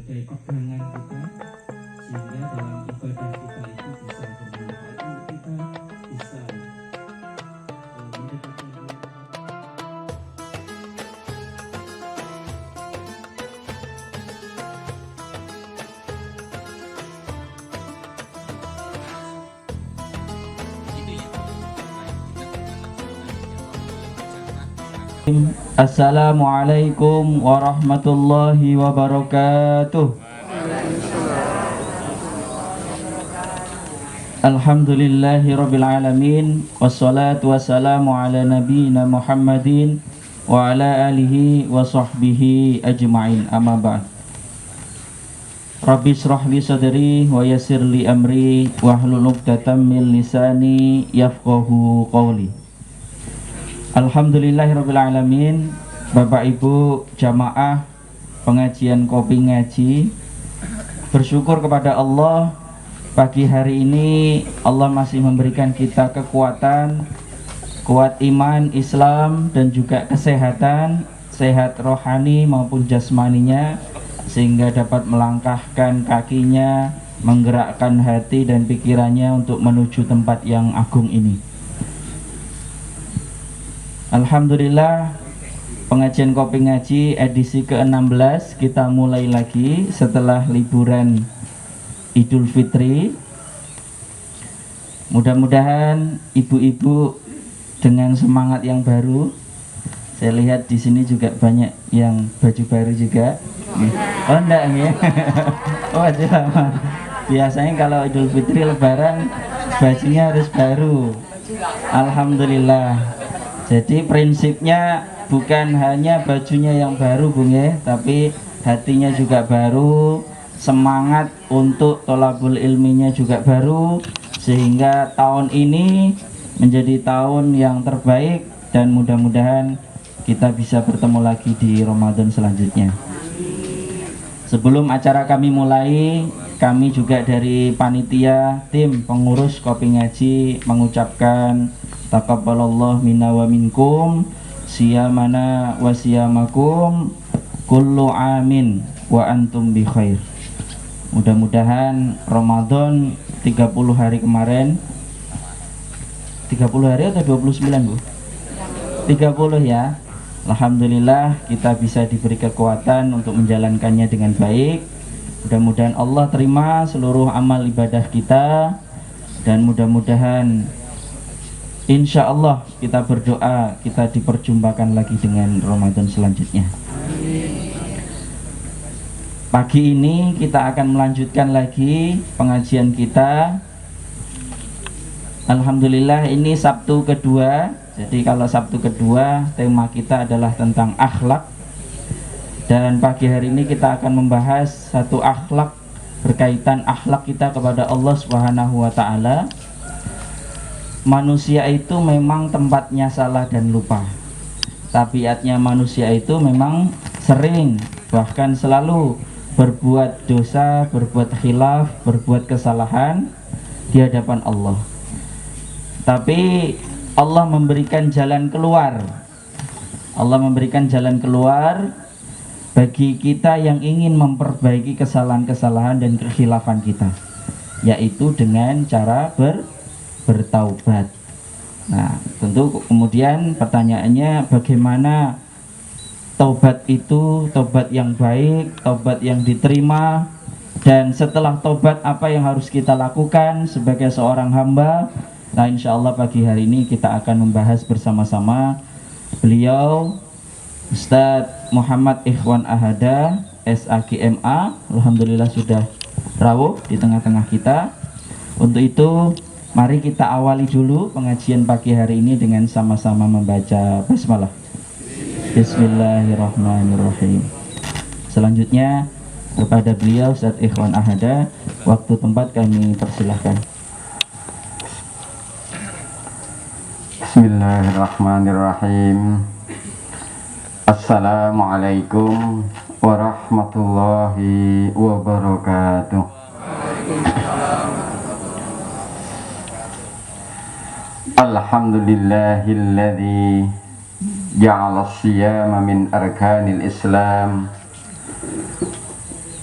sebagai pegangan kita, sehingga dalam ibadah kita itu bisa bermanfaat, kita bisa mendapatkan. Assalamualaikum warahmatullahi wabarakatuh. Alhamdulillahi rabbil alamin, wassalatu wassalamu ala nabiyyina Muhammadin wa ala alihi wa sahbihi ajma'in, amma ba'd. Rabbi shrah li sadri wa yassir li amri wahlul 'uqdatam min lisani yafqahu qawli. Alhamdulillahirabbil alamin. Bapak Ibu jamaah pengajian Kopi Ngaji, bersyukur kepada Allah, pagi hari ini Allah masih memberikan kita kekuatan, kuat iman Islam dan juga kesehatan, sehat rohani maupun jasmaninya, sehingga dapat melangkahkan kakinya, menggerakkan hati dan pikirannya untuk menuju tempat yang agung ini. Alhamdulillah, pengajian Kopi Ngaji edisi ke-16 kita mulai lagi setelah liburan Idul Fitri. Mudah-mudahan ibu-ibu dengan semangat yang baru. Saya lihat di sini juga banyak yang baju baru juga. Oh enggak ya? Oh lama. Biasanya kalau Idul Fitri Lebaran bajunya harus baru. Alhamdulillah. Jadi prinsipnya bukan hanya bajunya yang baru Bung ya, tapi hatinya juga baru, semangat untuk tholabul ilminya juga baru, sehingga tahun ini menjadi tahun yang terbaik dan mudah-mudahan kita bisa bertemu lagi di Ramadan selanjutnya. Sebelum acara kami mulai, kami juga dari panitia tim pengurus Kopi Ngaji mengucapkan taqabbalallahu minna wa minkum siyamana wa siyamakum kullu amin wa antum bi khair. Mudah-mudahan Ramadan 30 hari kemarin, 30 hari atau 29 Bu? 30 ya. Alhamdulillah kita bisa diberi kekuatan untuk menjalankannya dengan baik. Mudah-mudahan Allah terima seluruh amal ibadah kita, dan mudah-mudahan insya Allah kita berdoa kita diperjumpakan lagi dengan Ramadan selanjutnya. Pagi ini kita akan melanjutkan lagi pengajian kita. Alhamdulillah ini Sabtu kedua. Jadi kalau Sabtu kedua tema kita adalah tentang akhlak. Dan pagi hari ini kita akan membahas satu akhlak berkaitan akhlak kita kepada Allah Subhanahu wa taala. Manusia itu memang tempatnya salah dan lupa. Tabiatnya manusia itu memang sering, bahkan selalu berbuat dosa, berbuat khilaf, berbuat kesalahan di hadapan Allah. Tapi Allah memberikan jalan keluar. Allah memberikan jalan keluar bagi kita yang ingin memperbaiki kesalahan-kesalahan dan kekhilafan kita, yaitu dengan cara bertaubat. Nah, tentu kemudian pertanyaannya, bagaimana taubat itu, taubat yang baik, taubat yang diterima, dan setelah taubat apa yang harus kita lakukan sebagai seorang hamba. Nah, insya Allah pagi hari ini kita akan membahas bersama-sama. Beliau Ustadz Muhammad Ikhwan Ahada SAGMA, alhamdulillah sudah rawuh di tengah-tengah kita. Untuk itu mari kita awali dulu pengajian pagi hari ini dengan sama-sama membaca basmalah. Bismillahirrahmanirrahim. Selanjutnya kepada beliau Ustadz Ikhwan Ahada, waktu tempat kami persilahkan. Bismillahirrahmanirrahim. Assalamualaikum warahmatullahi wabarakatuh. Alhamdulillahilladzi ja'ala as-siyama min arkanil Islam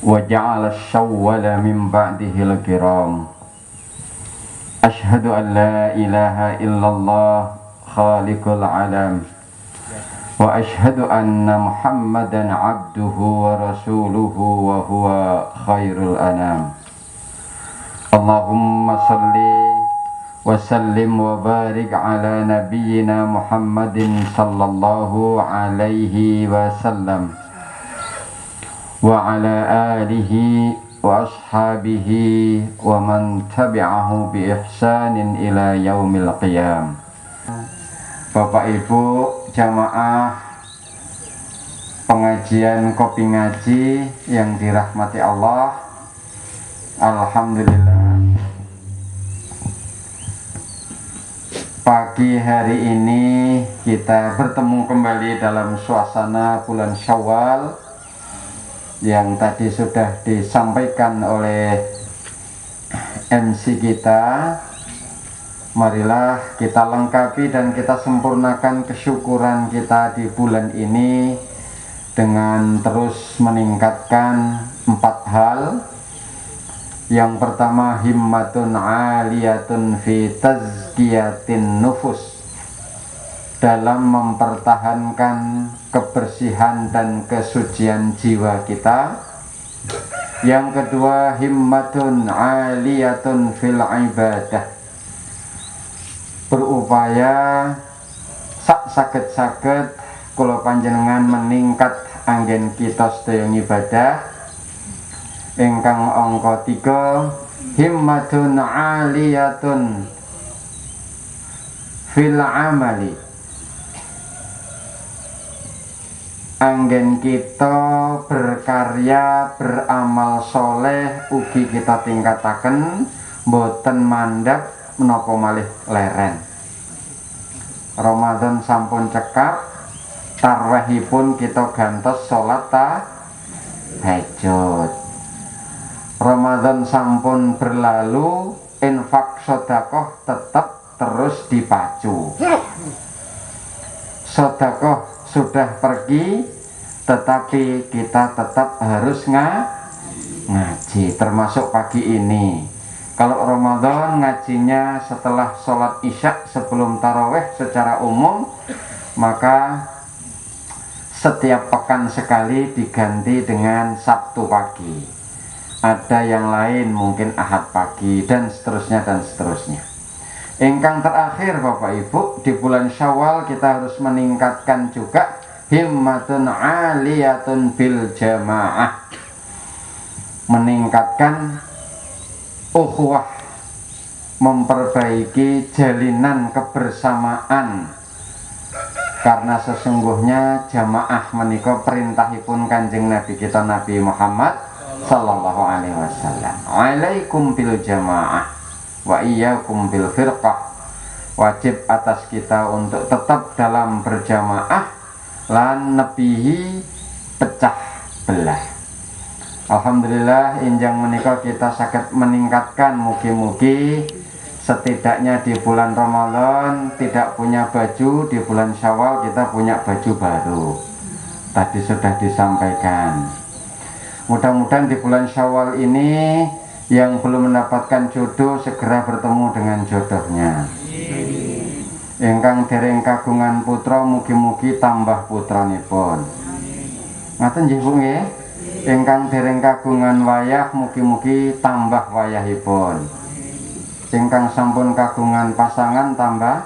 وجعل الشوال من بعده الكرام أشهد أن لا إله إلا الله خالق العالم وأشهد أن محمدا عبده ورسوله وهو خير الأنام اللهم صل وسلم وبارك على نبينا محمد صلى الله عليه وسلم وعلى آله وأصحابه ومن تبعه بإحسان إلى يوم القيام. Bapak Ibu jamaah pengajian Kopi Ngaji yang dirahmati Allah, alhamdulillah pagi hari ini kita bertemu kembali dalam suasana bulan Syawal yang tadi sudah disampaikan oleh MC kita. Marilah kita lengkapi dan kita sempurnakan kesyukuran kita di bulan ini dengan terus meningkatkan 4 hal. Yang pertama, himmatun aliyatun fi tazkiyatin nufus, dalam mempertahankan kebersihan dan kesucian jiwa kita. Yang kedua, himmatun aliyatun fil ibadah, berupaya sakit-sakit kula panjenengan meningkat anggen kita sedaya ibadah. Ingkang angka 3, himmatun aliyatun fil amali, anggen kita berkarya beramal soleh ugi kita tingkataken boten mandap menapa malih leren. Ramadan sampun cekap, tarwehipun kita gantos salat tahajud. Ramadan sampun berlalu, infak sedekah tetap terus dipacu. Sedekah sudah pergi, tetapi kita tetap harus ngaji, termasuk pagi ini. Kalau Ramadan ngajinya setelah sholat isya sebelum taraweh secara umum, maka setiap pekan sekali diganti dengan Sabtu pagi. Ada yang lain mungkin Ahad pagi dan seterusnya dan seterusnya. Ingkang terakhir Bapak Ibu, di bulan Syawal kita harus meningkatkan juga himmatun aliyatun bil jamaah, meningkatkan ukhuwah, memperbaiki jalinan kebersamaan, karena sesungguhnya jamaah menika perintahipun Kanjeng Nabi kita Nabi Muhammad sallallahu alaihi wasallam. Alaikum bil jamaah wa iyyakum bil firqah. Wajib atas kita untuk tetap dalam berjamaah lan nebihi pecah belah. Alhamdulillah injang menika kita saged meningkatkan, mugi-mugi setidaknya di bulan Ramadan tidak punya baju, di bulan Syawal kita punya baju baru. Tadi sudah disampaikan. Mudah-mudahan di bulan Syawal ini yang belum mendapatkan jodoh segera bertemu dengan jodohnya. Ingkang dereng kagungan putra mugi-mugi tambah putranipun. Ngaten nggih Bu nggih? Ingkang dereng kagungan wayah mugi-mugi tambah wayahipun. Ingkang sampun kagungan pasangan tambah.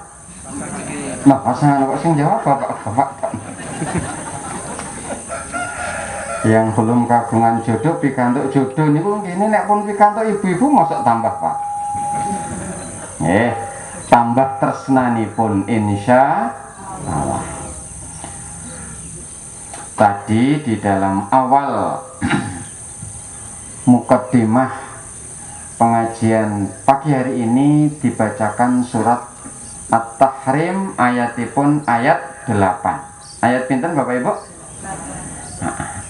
Nah, pasangan kok sing jawab Bapak-bapak. Yang belum kagungan jodoh pikantuk jodoh niku ngene, nek pun pikantuk ibu-ibu mosok tambah Pak. Tambah tresnanipun insya Allah. Tadi di dalam awal mukaddimah pengajian pagi hari ini dibacakan surat At-Tahrim, ayatipun ayat 8. Ayat pinten Bapak Ibu?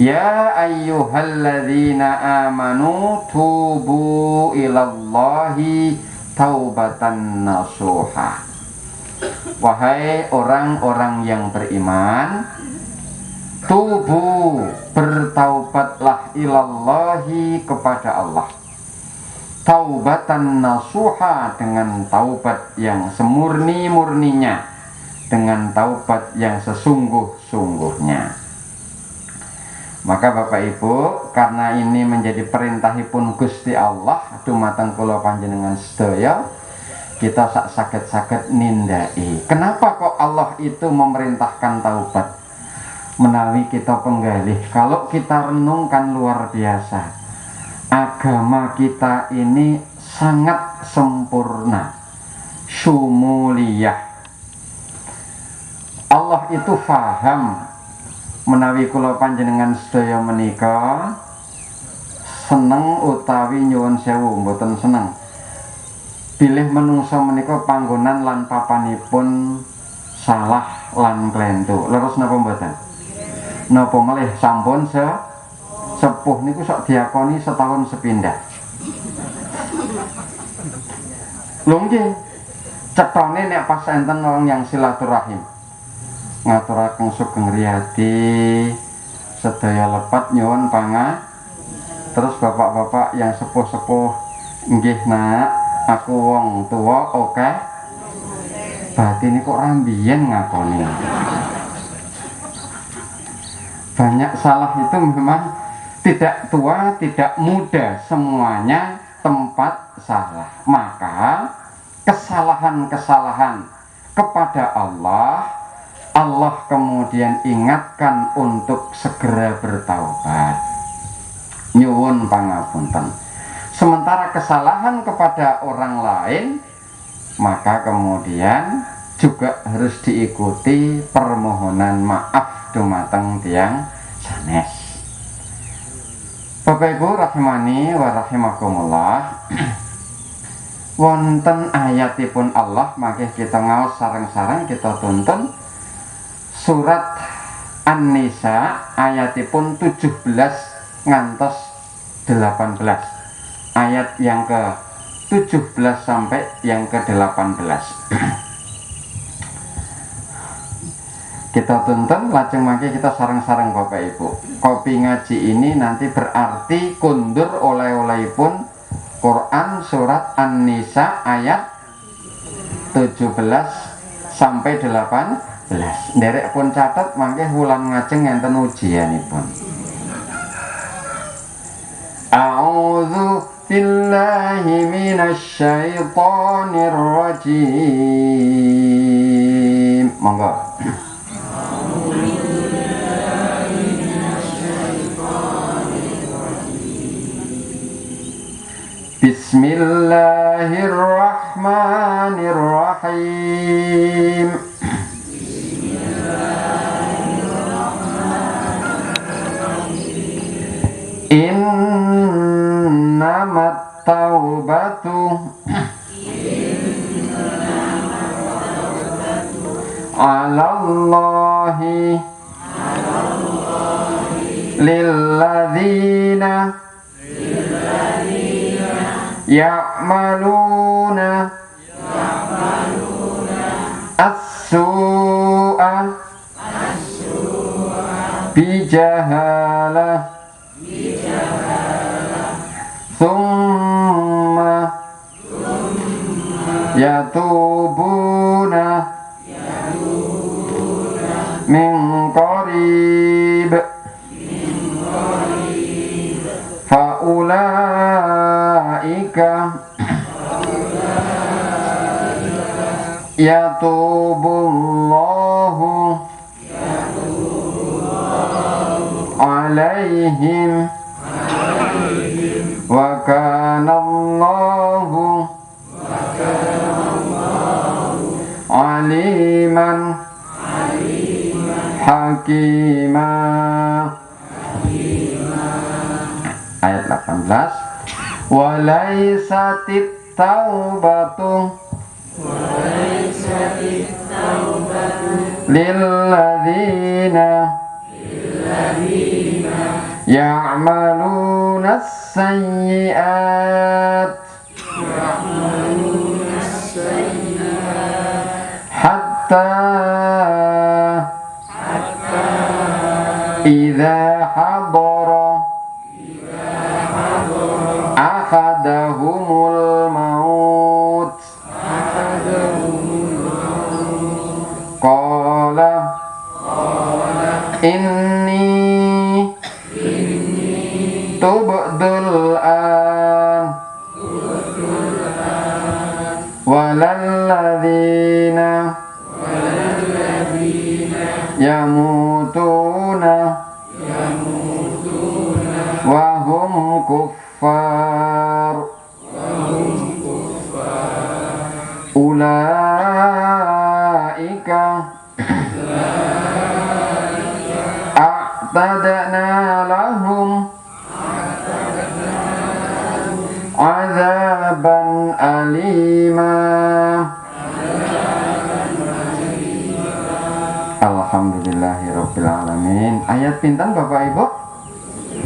Ya ayyuhalladzina amanu tubu ilallahi taubatan nasuha. Wahai orang-orang yang beriman, Tubu, bertaubatlah ilallahi kepada Allah. Taubatan nasuha, dengan taubat yang semurni-murninya, dengan taubat yang sesungguh-sungguhnya. Maka Bapak Ibu, karena ini menjadi perintahipun Gusti Allah dumateng kula panjenengan sedaya, kita sak saged-saged nindai. Kenapa kok Allah itu memerintahkan taubat? Menawi kita penggalih, kalau kita renungkan luar biasa, agama kita ini sangat sempurna, syumuliyah. Allah itu faham menawi kula panjenengan sedaya menika seneng utawi nyuwun sewu mboten seneng bilih menungso menika panggonan lan papanipun salah lan klentu. Leres napa mboten? Napa malih sampun sepuh niku sok diakoni setahun sepindah. Lho nggih, cetone nek pas enten wong yang silaturahim ngaturaken sugeng riyadi sedaya lepat nyuwun terus bapak-bapak yang sepuh-sepuh, nggih nak, aku wong tua oke. Berarti ini kok rambiyen ngakoni. Banyak salah itu memang tidak tua, tidak muda, semuanya tempat salah. Maka kesalahan-kesalahan kepada Allah kemudian ingatkan untuk segera bertaubat, nyuwun pangapunten. Sementara kesalahan kepada orang lain, maka kemudian juga harus diikuti permohonan maaf dumateng tiyang sanes. Bapak Ibu rahimani wa rahimakumullah. Wonten ayatipun Allah, mangke kita ngaos sareng-sareng kita tuntun surat An-Nisa ayatipun 17 ngantos 18. Ayat yang ke 17 sampai yang ke 18. Kita tuntun lajeng mangke kita sareng-sareng Bapak Ibu. Kopi ngaji ini nanti berarti kundur oleh-olehipun Quran surat An-Nisa ayat 17 sampai 18. Nderek pun catat mangke wulan ngajeng enten ujianipun. A'udzu billahi minasyaitonir rajim. Monggo. Bismillahirrahmanirrahim. Innamat taubatu 'alallahi lilladzina ya'maluna as-su'a bijahalah thumma yatubuna min qarib faulaika yatubullahu alaihim wa kana Allahu aliman hakima. Ayat 18. Walaisatit taubatu lilladzina ya'maluna as-sayyi'at hatta idza hadara ahadahumul maut qala inni tubdul an walalladzina yamutuna wa hum kuffar ulaika a'tadna lahum azaban alima. Alhamdulillahirabbil alamin. Ayat pinten Bapak Ibu?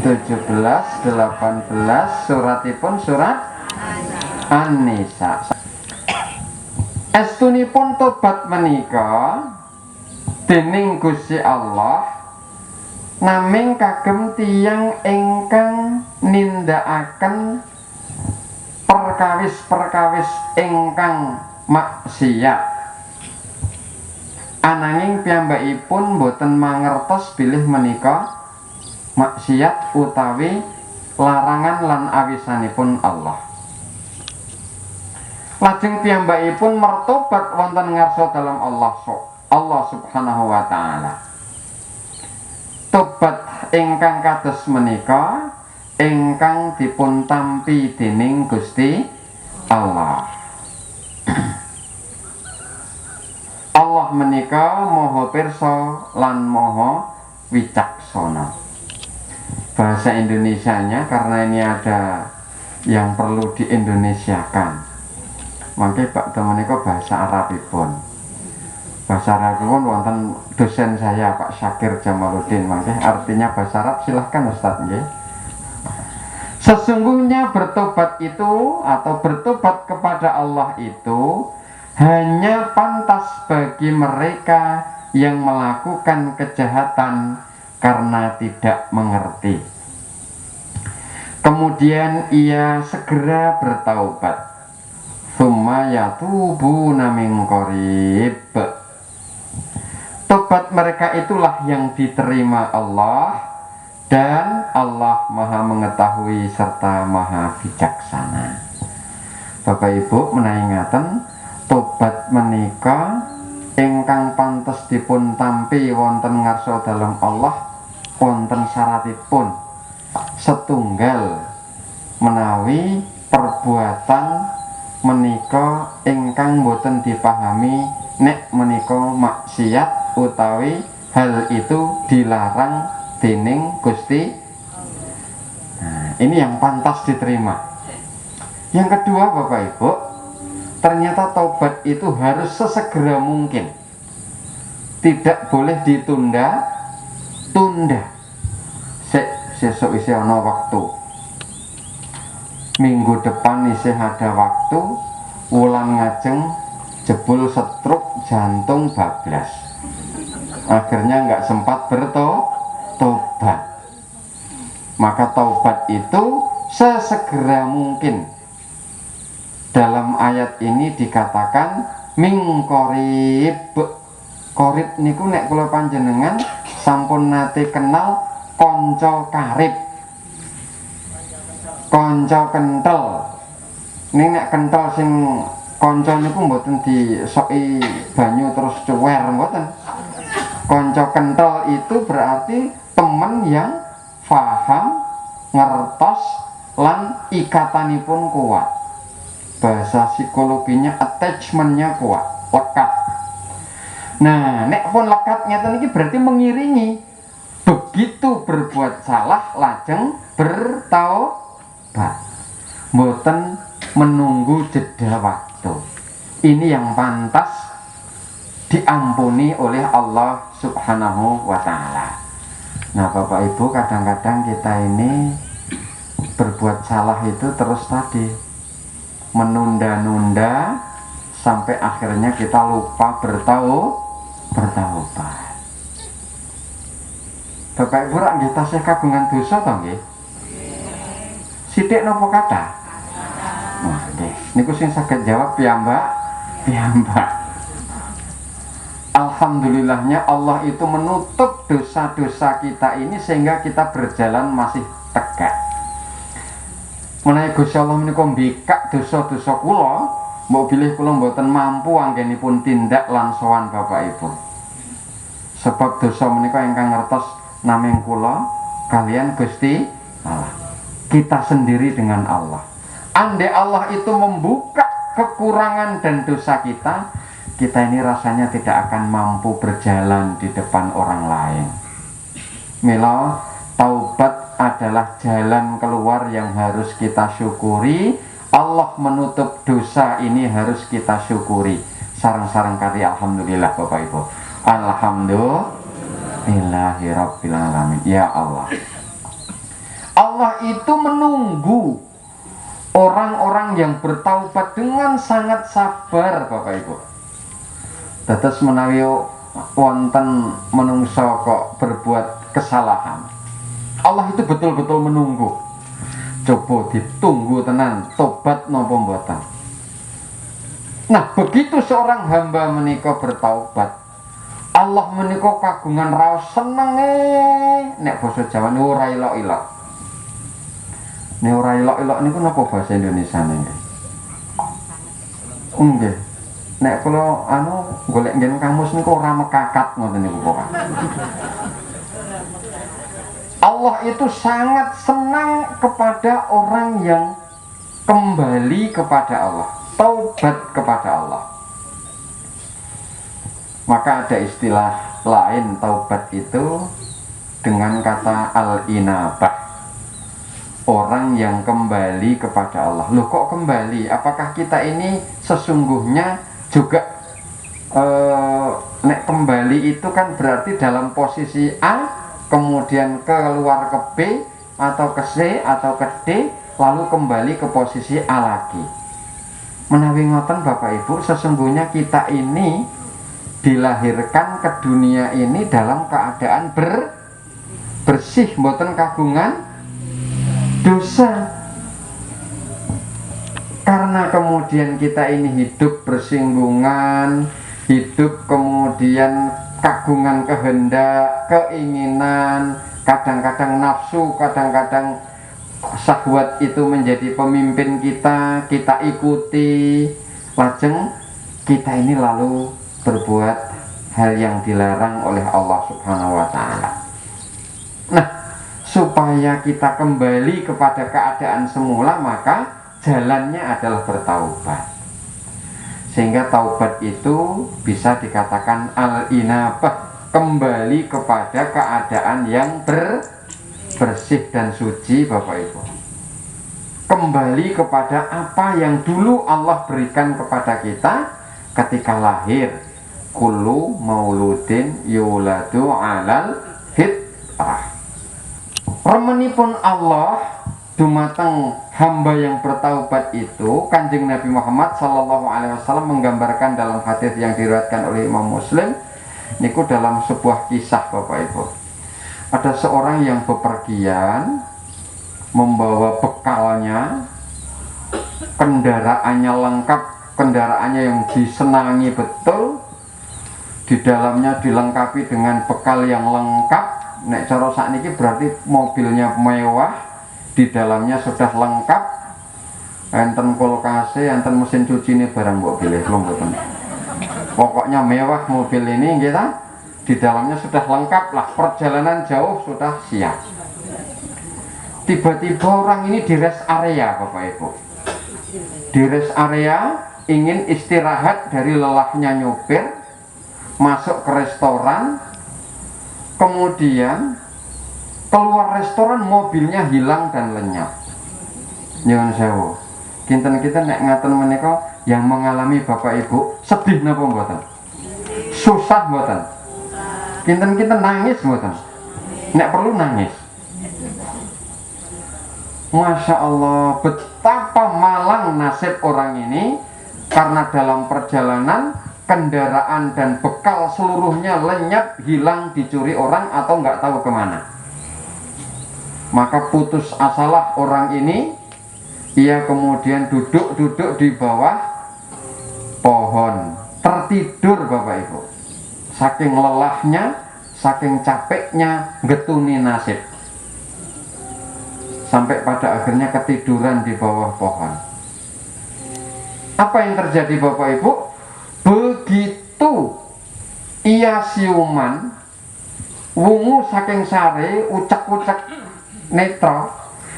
17, 18 suratipun surat An-Nisa. Estunipun tobat menika dening Gusti Allah naming kagem tiyang ingkang nindakaken perkawis-perkawis ingkang maksiat. Ananging piyambakipun boten mangertos bilih menika maksiat utawi larangan lan awisanipun Allah. Lajeng piyambakipun mertobat wonten ngarsa dalam Allah Subhanahu wa taala. Tobat ingkang kados menika ingkang dipun tampi dening Gusti Allah. Allah menika maha pirsa lan maha wicaksana. Bahasa Indonesianya karena ini ada yang perlu diindonesiakan. Mangke Pak menika bahasa Arabipun. Bahasa Arabipun wonten dosen saya Pak Syakir Jamaluddin. Mangke artinya bahasa Arab, silahkan Ustaz nggih. Sesungguhnya bertobat itu atau bertobat kepada Allah itu hanya pantas bagi mereka yang melakukan kejahatan karena tidak mengerti. Kemudian ia segera bertaubat. Tsumma yatubuna min qarib. Tobat mereka itulah yang diterima Allah, dan Allah Maha mengetahui serta Maha bijaksana. Bapak Ibu menawi ngaten, tobat menika ingkang pantes dipun tampi wonten ngarsa dalem Allah wonten syaratipun. Setunggal menawi perbuatan menika ingkang boten dipahami nek menika maksiat utawi hal itu dilarang dening Gusti. Nah, ini yang pantas diterima. Yang kedua Bapak Ibu, ternyata taubat itu harus sesegera mungkin. Tidak boleh ditunda-tunda. Sesuk isih ana waktu. Minggu depan isih ada waktu. Wulan ngajeng jebul stroke jantung bablas. Akhirnya nggak sempat bertobat. Maka taubat itu sesegera mungkin. Dalam ayat ini dikatakan min qarib. Qarib niku nek kula panjenengan sampun nate kenal kanca karib, kanca kentel. Ning nek kentel sing kanca niku mboten disoki banyu terus cuwer, mboten. Kanca kentel itu berarti teman yang faham, ngertos lan ikatanipun kuat. Bahasa psikologinya attachmentnya kuat, lekat. Nah, nek pun lekat ngeten iki berarti mengiringi. Begitu berbuat salah lajeng bertaubat. Mboten menunggu jeda waktu. Ini yang pantas diampuni oleh Allah Subhanahu wa taala. Nah, Bapak Ibu, kadang-kadang kita ini berbuat salah itu terus tadi menunda-nunda sampai akhirnya kita lupa bertaubat. Bapak Ibu rak nggih tasih kagungan dosa to nggih? Sithik napa kathah? Wah, nggih. Niku sing saged jawab piyambak. Alhamdulillahnya Allah itu menutup dosa-dosa kita ini sehingga kita berjalan masih tegak. Menawi Gusti Allah menika mbikak dosa-dosa kula, mbok bilih kula mboten mampu anggenipun tindak lan sowan Bapak Ibu. Sebab dosa menika ingkang ngertos namung kula kalian Gusti Allah. Kita sendiri dengan Allah. Andai Allah itu membuka kekurangan dan dosa kita, kita ini rasanya tidak akan mampu berjalan di depan orang lain. Mila, taubat adalah jalan keluar yang harus kita syukuri. Allah menutup dosa ini harus kita syukuri. Sareng-sareng kali alhamdulillah Bapak Ibu. Alhamdulillahirabbil alamin. Ya Allah. Allah itu menunggu orang-orang yang bertaubat dengan sangat sabar Bapak Ibu. Dados menawi wonten menungso kok berbuat kesalahan, Allah itu betul-betul menunggu. Coba ditunggu tenan, tobat napa mboten. Nah, begitu seorang hamba menika bertaubat, Allah menika kagungan raos senenge, nek basa Jawa ora ilok-ilok. Nek ora ilok-ilok niku napa bahasa Indonesia nggih? Nggih. Nek kula golek nggen kamus niku ora mekakat ngoten niku kok. Allah itu sangat senang kepada orang yang kembali kepada Allah, taubat kepada Allah. Maka ada istilah lain taubat itu dengan kata al-inabah. Orang yang kembali kepada Allah. Loh kok kembali? Apakah kita ini sesungguhnya juga nek kembali itu kan berarti dalam posisi A, kemudian keluar ke B atau ke C atau ke D, lalu kembali ke posisi A lagi. Menawi ngoten Bapak Ibu, sesungguhnya kita ini dilahirkan ke dunia ini dalam keadaan bersih, mboten kagungan dosa. Karena kemudian kita ini hidup bersinggungan, hidup kemudian kagungan kehendak, keinginan, kadang-kadang nafsu, kadang-kadang syahwat itu menjadi pemimpin kita, kita ikuti, lajeng kita ini lalu berbuat hal yang dilarang oleh Allah Subhanahu wa Ta'ala. Nah, supaya kita kembali kepada keadaan semula, maka jalannya adalah bertaubat. Sehingga taubat itu bisa dikatakan al-inabah, kembali kepada keadaan yang bersih dan suci Bapak Ibu. Kembali kepada apa yang dulu Allah berikan kepada kita ketika lahir. Kullu mauludin yuladu alal fitrah. Remenipun Allah dumateng hamba yang bertaubat itu, Kanjeng Nabi Muhammad sallallahu alaihi wasallam menggambarkan dalam hadis yang diriwayatkan oleh Imam Muslim niku dalam sebuah kisah Bapak Ibu. Ada seorang yang bepergian membawa bekalnya, kendaraannya lengkap, kendaraannya yang disenangi betul, di dalamnya dilengkapi dengan bekal yang lengkap. Nek cara sakniki berarti mobilnya mewah, di dalamnya sudah lengkap, enten kulkase, enten mesin cuci ini barang mbok pilih mboten. Pokoknya mewah mobil ini kita, di dalamnya sudah lengkap lah, perjalanan jauh sudah siap. Tiba-tiba orang ini di rest area Bapak Ibu. Di rest area ingin istirahat dari lelahnya nyopir, masuk ke restoran, kemudian keluar restoran mobilnya hilang dan lenyap. Nyuwun sewu. Kinten-kinten nek ngaten menika yang mengalami Bapak Ibu sedih napa mboten? Susah mboten? Kinten-kinten nangis mboten? Nek perlu nangis. Masya Allah, betapa malang nasib orang ini karena dalam perjalanan kendaraan dan bekal seluruhnya lenyap, hilang, dicuri orang atau nggak tahu kemana. Maka putus asalah orang ini. Ia kemudian duduk di bawah pohon, tertidur Bapak Ibu. Saking lelahnya, saking capeknya, getuni nasib. Sampai pada akhirnya ketiduran di bawah pohon. Apa yang terjadi Bapak Ibu? Begitu ia siuman, wungu saking sare, ucek-ucek netra,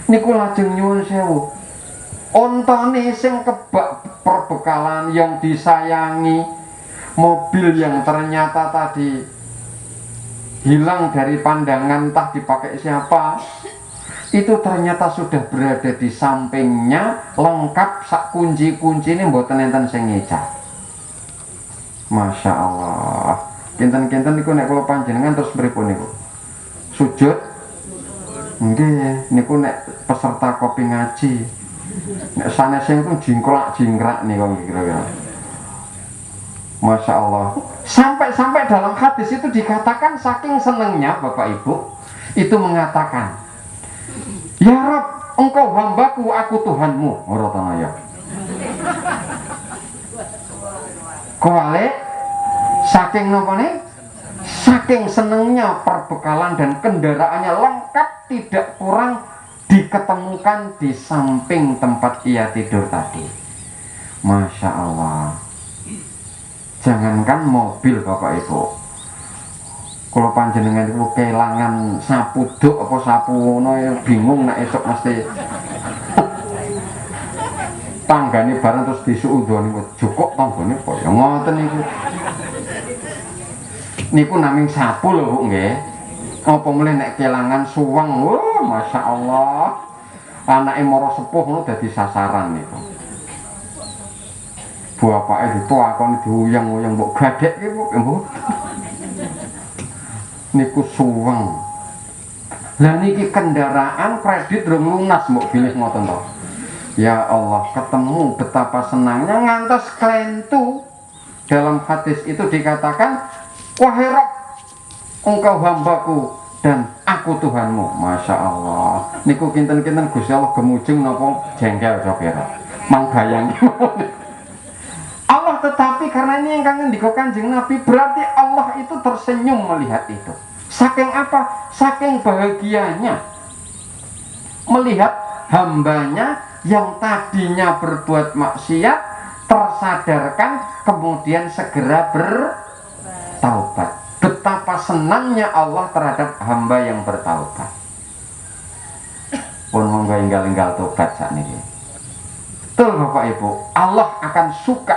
niku lajeng nyuwun sewu. Ontone sing kebak perbekalan yang disayangi, mobil yang ternyata tadi hilang dari pandangan, entah dipakai siapa, itu ternyata sudah berada di sampingnya, lengkap sak kunci-kunci ini mboten enten sing ngecak. Masya Allah. Kinten-kinten niku nek kula panjenengan terus pripun niku? Sujud? Nggih, niku nek peserta kopi ngaji. Nek sanesing itu jingkrak nih kok kira-kira. Masya Allah. Sampai dalam hadis itu dikatakan saking senengnya Bapak Ibu itu mengatakan, ya Rob, engkau hambaku, aku Tuhanmu. Ngoten ya. Kuale saking napa nih? Saking senengnya perbekalan dan kendaraannya lengkap, tidak kurang, diketemukan di samping tempat ia tidur tadi. Masya Allah. Jangankan mobil Bapak Ibu, kalau panjenengan itu kehilangan sapu duk apa sapu ngono ya bingung nak esok mesti tanggane barang terus disuudoni jukuk tanggane kok ya ngoten niku. Niku naming sapu lho Bu nggih. Apa mulai nek kelangan suweng, wah Masya Allah, anaknya moro sepuh ngono dadi sasaran niku. Bapake dituakoni diuyang-uyang mbok gadek iki Bu. Niku suweng. Lah niki kendaraan kredit rung lunas mbok bilih ngoten to. Ya Allah, ketemu betapa senangnya ngantos klentu. Dalam hadis itu dikatakan, wahai Rabb, engkau hambaku dan aku Tuhanmu. Masya Allah. Niku kinten-kinten Gusti Allah gemujeng napa jengkel kira. Mangbayang. Allah tetapi karena ini yang kangen diko Kanjeng Nabi, berarti Allah itu tersenyum melihat itu. Saking apa? Saking bahagianya melihat hambanya yang tadinya berbuat maksiat tersadarkan, kemudian segera bertaubat. Betapa senangnya Allah terhadap hamba yang bertaubat. Pun monggo enggal-enggal tobat sakniki. Betul Bapak Ibu, Allah akan suka,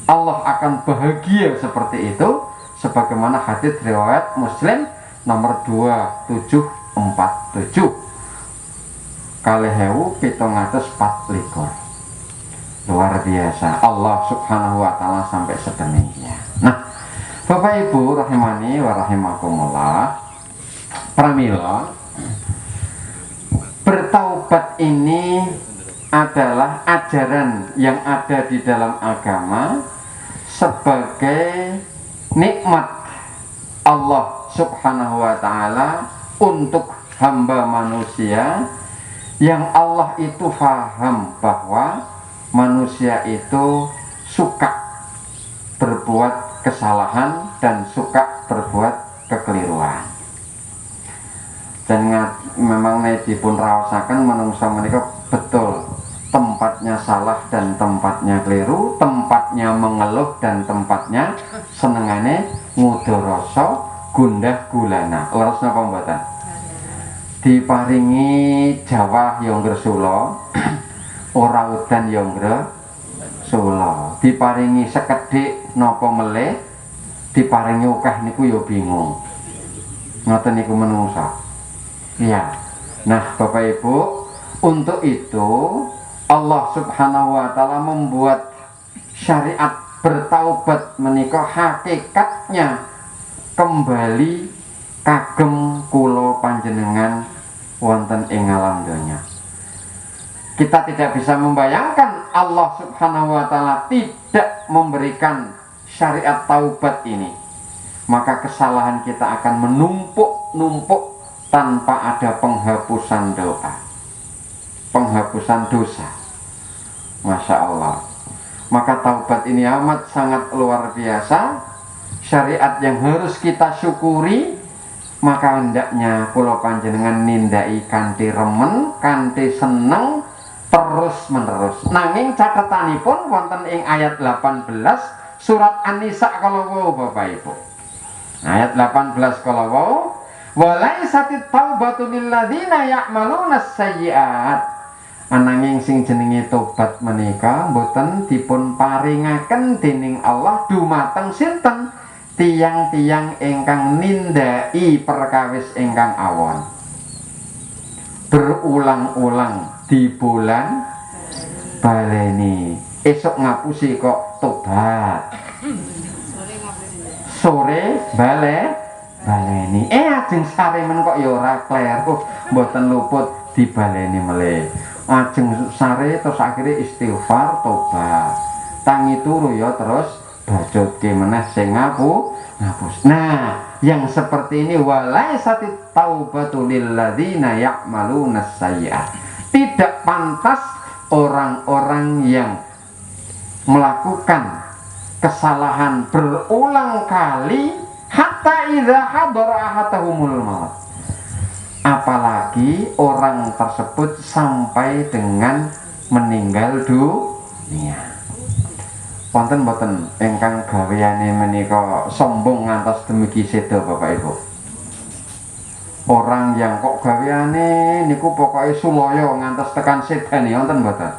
Allah akan bahagia seperti itu, sebagaimana hadis riwayat Muslim nomor 2747 kalihewu 724. Luar biasa Allah subhanahu wa ta'ala sampai sedemikian. Nah Bapak Ibu rahimani wa rahimakumullah, pramila, bertaubat ini adalah ajaran yang ada di dalam agama sebagai nikmat Allah subhanahu wa ta'ala untuk hamba manusia, yang Allah itu faham bahwa manusia itu suka berbuat kesalahan dan suka berbuat kekeliruan. Dan memang dipun raosaken manungsa menika betul tempatnya salah dan tempatnya keliru, tempatnya mengeluh dan tempatnya senengane ngudoroso gundah gulana. Leres napa mboten? Diparingi jawah ya ngresula, ora udan ya ngresula. Diparingi sekedhik napa melih, diparingi akeh niku ya bingung. Ngoten niku menungsa. Iya. Nah, Bapak Ibu, untuk itu Allah subhanahu wa ta'ala membuat syariat bertaubat menika hakikatnya kembali kagem kula panjenengan wonten ing alam donya. Kita tidak bisa membayangkan Allah subhanahu wa ta'ala tidak memberikan syariat taubat ini, maka kesalahan kita akan menumpuk-numpuk tanpa ada penghapusan doa, penghapusan dosa. Masya Allah. Maka taubat ini amat sangat luar biasa, syariat yang harus kita syukuri. Maka hendaknya kula panjenengan nindai kanthi remen, kanthi seneng terus menerus. Nanging catatanipun wonten ing ayat 18 surat An-Nisa kalau wau Bapak Ibu. Ayat 18 kalau wau, walaisatit taubatu lil ladzina ya'maluna sayyi'at. Ananging sing jenenge tobat menika mboten dipun paringaken dening Allah dumateng sinten? Tiang-tiang ingkang nindai perkawis ingkang awon. Berulang-ulang di bulan baleni, esok ngapusi kok tobat, sore baleni, ajeng saremen kok ya ora kleru, mboten luput dibaleni melih. Ajeng sare terus akhirnya istighfar tobat, tangi turu ya terus bajotke meneh sing ngapus. Nah, yang seperti ini walaisatit taubatu lil ladzina ya'maluna sayyi'at. Tidak pantas orang-orang yang melakukan kesalahan berulang kali hatta idza hadara ahaduhumul maut. Apalagi orang tersebut sampai dengan meninggal dunia. Wonten boten ingkang gaweane menika sombong ngantos demikian seda Bapak Ibu. Orang yang kok gaweane niku pokoknya suloyo ngantos tekan sedane wonten boten?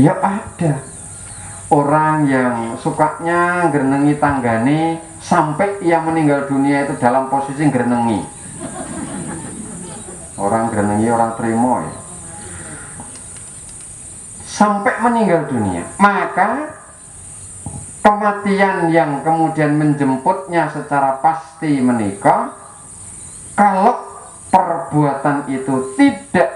Ya ada. Orang yang sukanya ngrenengi tanggane sampai ia meninggal dunia itu dalam posisi ngrenengi. Orang ngrenengi orang trimo ya. Sampai meninggal dunia. Maka kematian yang kemudian menjemputnya secara pasti menika, kalau perbuatan itu tidak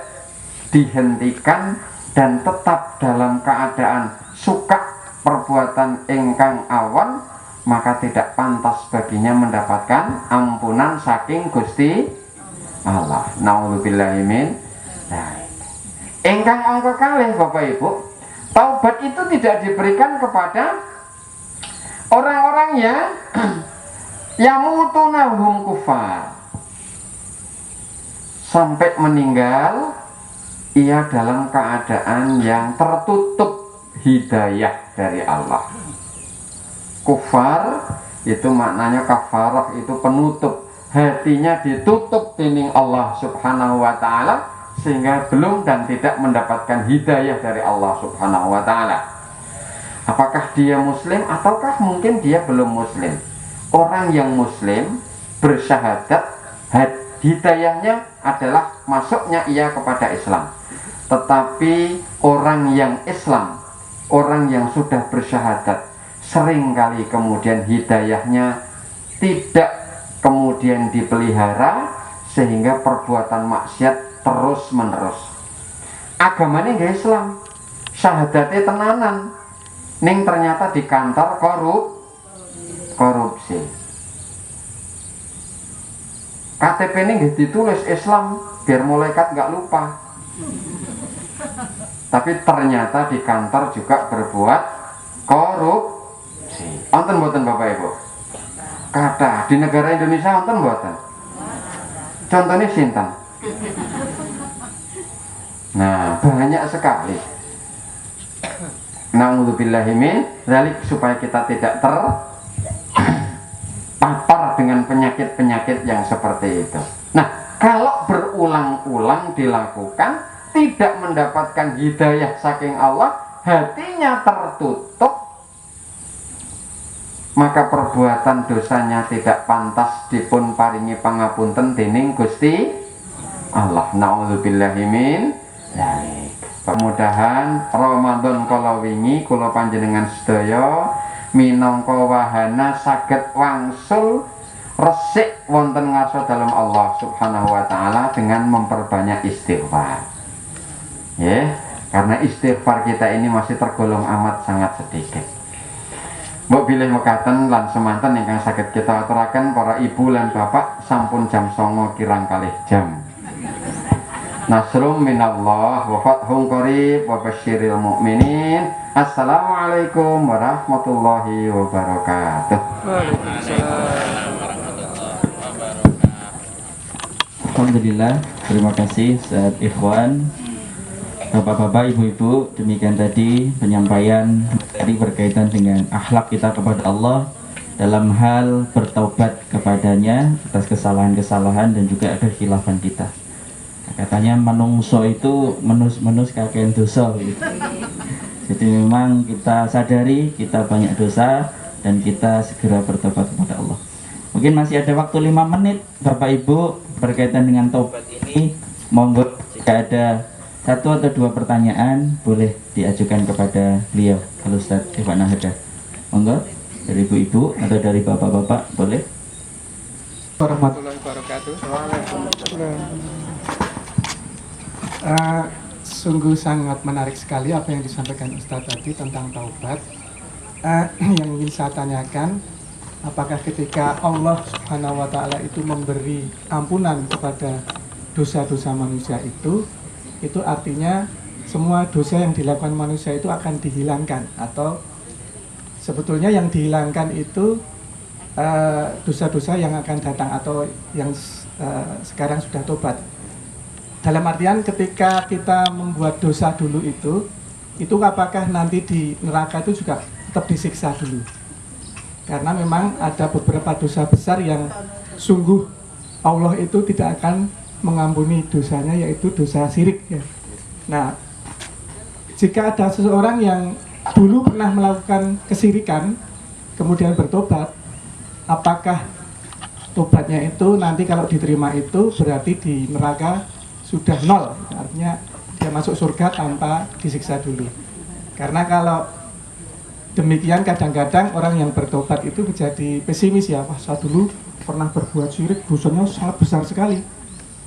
dihentikan dan tetap dalam keadaan suka perbuatan ingkang awon, maka tidak pantas baginya mendapatkan ampunan saking Gusti Allah. Nauzubillahi min dzalik. Ingkang angka kalih Bapak Ibu, taubat itu tidak diberikan kepada orang-orang yang yamutuna hum kufar, sampai meninggal ia dalam keadaan yang tertutup hidayah dari Allah. Kufar itu maknanya kafarah, itu penutup, hatinya ditutup dening Allah Subhanahu wa taala sehingga belum dan tidak mendapatkan hidayah dari Allah Subhanahu wa taala. Apakah dia muslim ataukah mungkin dia belum muslim? Orang yang muslim bersyahadat, hidayahnya adalah masuknya ia kepada Islam. Tetapi orang yang Islam, orang yang sudah bersyahadat, seringkali kemudian hidayahnya tidak kemudian dipelihara sehingga perbuatan maksiat terus menerus. Agamanya nggak Islam, syahadatnya tenanan, ning ternyata di kantor korupsi. KTP ini nggak ditulis Islam biar malaikat nggak lupa. Tapi ternyata di kantor juga berbuat korupsi. Wonten mboten Bapak Ibu? Kata di negara Indonesia wonten mboten? Contohnya sinten? Nah, banyak sekali. Na'udzubillahi min dzalik, supaya kita tidak terpapar dengan penyakit-penyakit yang seperti itu. Nah, kalau berulang-ulang dilakukan tidak mendapatkan hidayah saking Allah, hatinya tertutup, maka perbuatan dosanya tidak pantas dipun paringi pangapunten dening Gusti Allah. Na'udzubillahi min dzalik. Mudah-mudahan Ramadan kala wingi kula panjenengan sedaya minangka wahana saged wangsul resik wonten ngarsa dalem Allah Subhanahu wa taala dengan memperbanyak istighfar. Ya, karena istighfar kita ini masih tergolong amat sangat sedikit. Mbok bilih mekaten lan semanten ingkang saged kita aturaken para ibu lan bapak sampun jam 09.00 kirang kalih jam. Nasrum minallah wa fathun qarib wa basyiril mu'minin. Assalamualaikum warahmatullahi wabarakatuh. Alhamdulillah, terima kasih Ustaz Ikhwan. Bapak-bapak, ibu-ibu, demikian tadi penyampaian dari berkaitan dengan akhlak kita kepada Allah dalam hal bertaubat kepadanya atas kesalahan-kesalahan dan juga kekhilafan kita. Katanya manungso itu menus kakean dosa gitu. Jadi memang kita sadari kita banyak dosa dan kita segera bertobat kepada Allah. Mungkin masih ada waktu 5 menit Bapak Ibu berkaitan dengan taubat ini. Monggo jika ada 1 atau 2 pertanyaan boleh diajukan kepada beliau. Kalau Ustaz Ikhwan Nahada, monggo dari ibu-ibu atau dari bapak-bapak boleh. Warahmatullahi wabarakatuh. Sungguh sangat menarik sekali apa yang disampaikan Ustaz tadi tentang taubat. Yang ingin saya tanyakan, apakah ketika Allah Subhanahu wa Ta'ala itu memberi ampunan kepada dosa-dosa manusia itu artinya semua dosa yang dilakukan manusia itu akan dihilangkan, atau sebetulnya yang dihilangkan itu dosa-dosa yang akan datang atau yang sekarang sudah tobat. Dalam artian ketika kita membuat dosa dulu itu apakah nanti di neraka itu juga tetap disiksa dulu? Karena memang ada beberapa dosa besar yang sungguh Allah itu tidak akan mengampuni dosanya, yaitu dosa syirik ya. Nah, jika ada seseorang yang dulu pernah melakukan kesyirikan kemudian bertobat, apakah tobatnya itu nanti kalau diterima itu berarti di neraka sudah 0, artinya dia masuk surga tanpa disiksa dulu? Karena kalau demikian kadang-kadang orang yang bertobat itu menjadi pesimis ya, wah saya dulu pernah berbuat syirik, dosanya sangat besar sekali,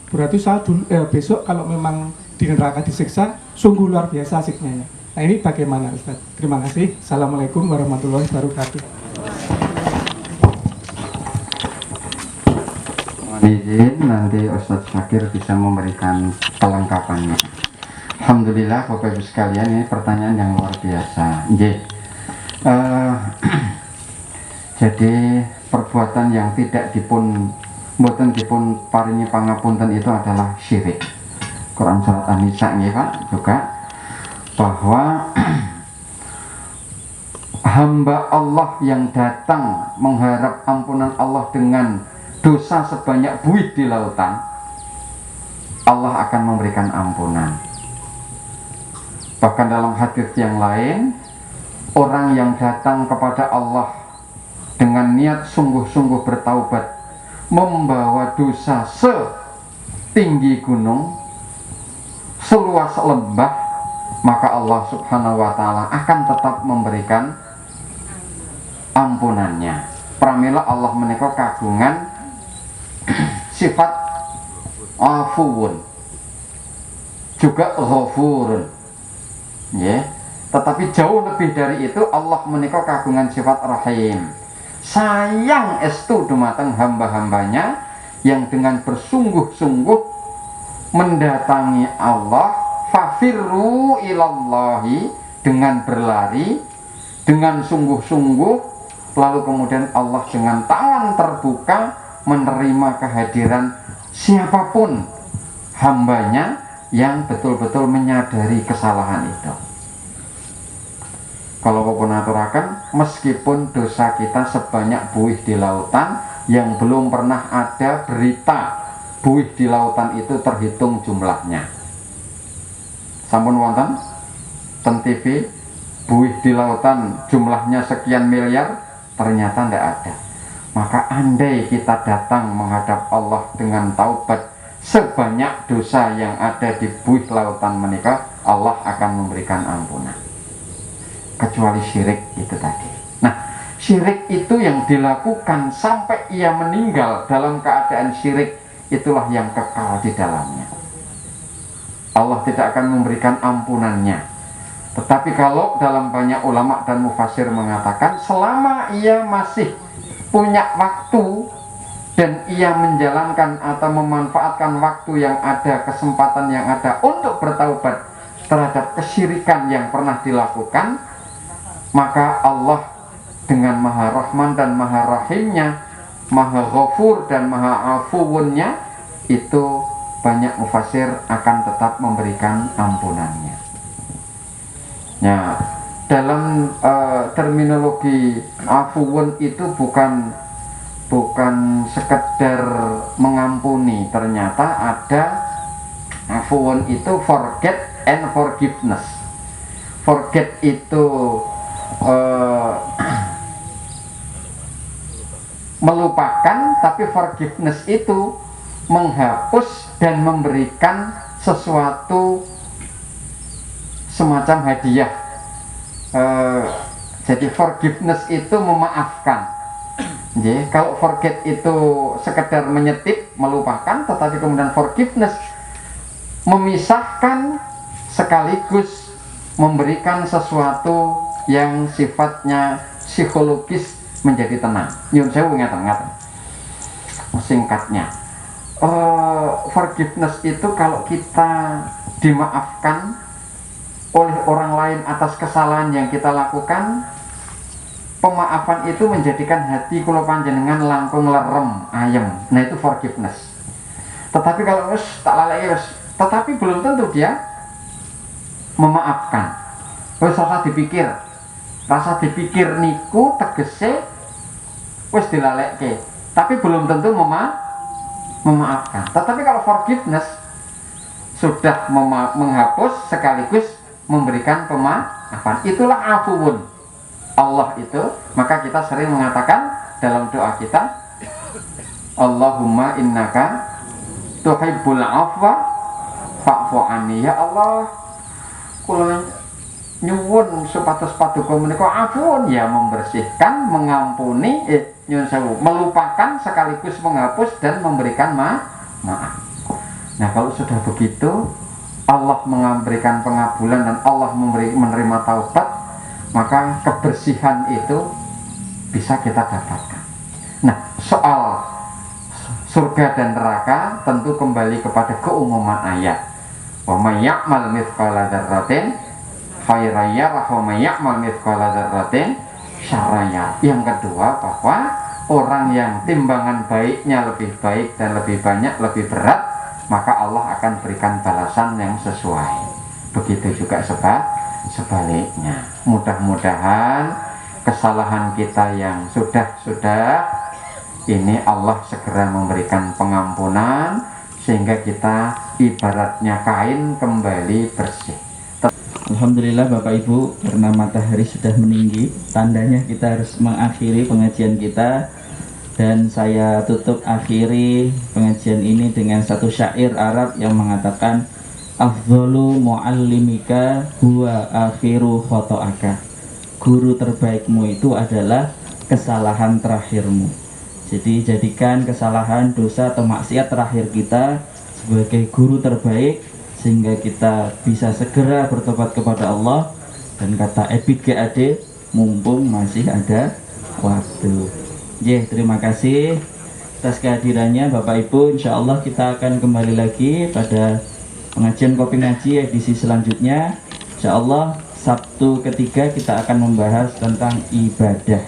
berarti saya dulu, besok kalau memang di neraka disiksa sungguh luar biasa asiknya. Nah ini bagaimana Ustaz? Terima kasih. Assalamualaikum warahmatullahi wabarakatuh. Izin nanti Ustadz Syakir bisa memberikan kelengkapannya. Alhamdulillah Bapak Ibu sekalian, ini pertanyaan yang luar biasa. Jadi perbuatan yang tidak mboten dipun paringi pangapunten itu adalah syirik. Quran surat An-Nisa nggih Pak juga bahwa hamba Allah yang datang mengharap ampunan Allah dengan dosa sebanyak buih di lautan, Allah akan memberikan ampunan. Bahkan dalam hadis yang lain, orang yang datang kepada Allah dengan niat sungguh-sungguh bertaubat, membawa dosa setinggi gunung, seluas lembah, maka Allah Subhanahu wa Ta'ala akan tetap memberikan ampunannya. Pramila Allah menika kagungan sifat afuwun, juga ghafurun, ya. Tetapi jauh lebih dari itu, Allah menika kagungan sifat rahim, sayang estu dumateng hamba-hambanya yang dengan bersungguh-sungguh mendatangi Allah, fafirru ilallahi, dengan berlari, dengan sungguh-sungguh, lalu kemudian Allah dengan tangan terbuka menerima kehadiran siapapun hambanya yang betul-betul menyadari kesalahan itu. Kalau pun aturakan, meskipun dosa kita sebanyak buih di lautan, yang belum pernah ada berita buih di lautan itu terhitung jumlahnya. Sampun wonten ten TV buih di lautan jumlahnya sekian miliar, ternyata tidak ada. Maka andai kita datang menghadap Allah dengan taubat sebanyak dosa yang ada di buih lautan menikah, Allah akan memberikan ampunan. Kecuali syirik itu tadi. Nah, syirik itu yang dilakukan sampai ia meninggal dalam keadaan syirik, itulah yang kekal di dalamnya. Allah tidak akan memberikan ampunannya. Tetapi kalau dalam banyak ulama dan mufasir mengatakan selama ia masih punya waktu dan ia menjalankan atau memanfaatkan waktu yang ada, kesempatan yang ada untuk bertaubat terhadap kesyirikan yang pernah dilakukan, maka Allah dengan Maha Rahman dan Maha Rahimnya, Maha Ghafur dan Maha Afuwunnya, itu banyak mufasir akan tetap memberikan ampunannya. Nah, dalam terminologi afuwun itu bukan sekedar mengampuni, ternyata ada afuwun itu forget and forgiveness. Forget itu melupakan, tapi forgiveness itu menghapus dan memberikan sesuatu semacam hadiah. Jadi forgiveness itu memaafkan. Jadi kalau forget itu sekedar menyetip, melupakan, tetapi kemudian forgiveness memisahkan sekaligus memberikan sesuatu yang sifatnya psikologis menjadi tenang. Nyun sewu ngaten-ngaten. Singkatnya, forgiveness itu kalau kita dimaafkan oleh orang lain atas kesalahan yang kita lakukan, pemaafan itu menjadikan hati kula panjenengan langkung lerem, ayem. Nah, itu forgiveness. Tetapi kalau wis tak laleki wis, tetapi belum tentu dia memaafkan. Wis rasa dipikir. Rasa dipikir niku tegese wis dilalekke, tapi belum tentu memaafkan. Tetapi kalau forgiveness sudah menghapus sekaligus memberikan pemaafan, itulah afuwun Allah itu. Maka kita sering mengatakan dalam doa kita, Allahumma innaka tuhibbul afwa fa'fu anni. Ya Allah, kula nyuwun supados paduka menika afuwun, ya membersihkan, mengampuni, nyuwun sewu, melupakan sekaligus menghapus dan memberikan maaf. Nah, kalau sudah begitu, Allah memberikan pengabulan dan Allah menerima taubat, maka kebersihan itu bisa kita dapatkan. Nah, soal surga dan neraka tentu kembali kepada keumuman ayat. Wa may ya'mal mithqala dzarratin khairan yarah wa may ya'mal mithqala dzarratin syarran yarah. Yang kedua, bahwa orang yang timbangan baiknya lebih baik dan lebih banyak, lebih berat, maka Allah akan berikan balasan yang sesuai. Begitu juga sebaliknya. Mudah-mudahan kesalahan kita yang sudah ini Allah segera memberikan pengampunan, sehingga kita ibaratnya kain kembali bersih. Alhamdulillah Bapak Ibu, karena matahari sudah meninggi, tandanya kita harus mengakhiri pengajian kita. Dan saya tutup akhiri pengajian ini dengan satu syair Arab yang mengatakan, afdhalu muallimika huwa akhiru khoto'aka. Guru terbaikmu itu adalah kesalahan terakhirmu. Jadi jadikan kesalahan, dosa atau maksiat terakhir kita sebagai guru terbaik, sehingga kita bisa segera bertobat kepada Allah. Dan kata Ebit GAD, mumpung masih ada waktu. Terima kasih atas kehadirannya Bapak Ibu. Insya Allah kita akan kembali lagi pada pengajian Kopi Ngaji edisi selanjutnya. Insya Allah Sabtu ketiga kita akan membahas tentang ibadah.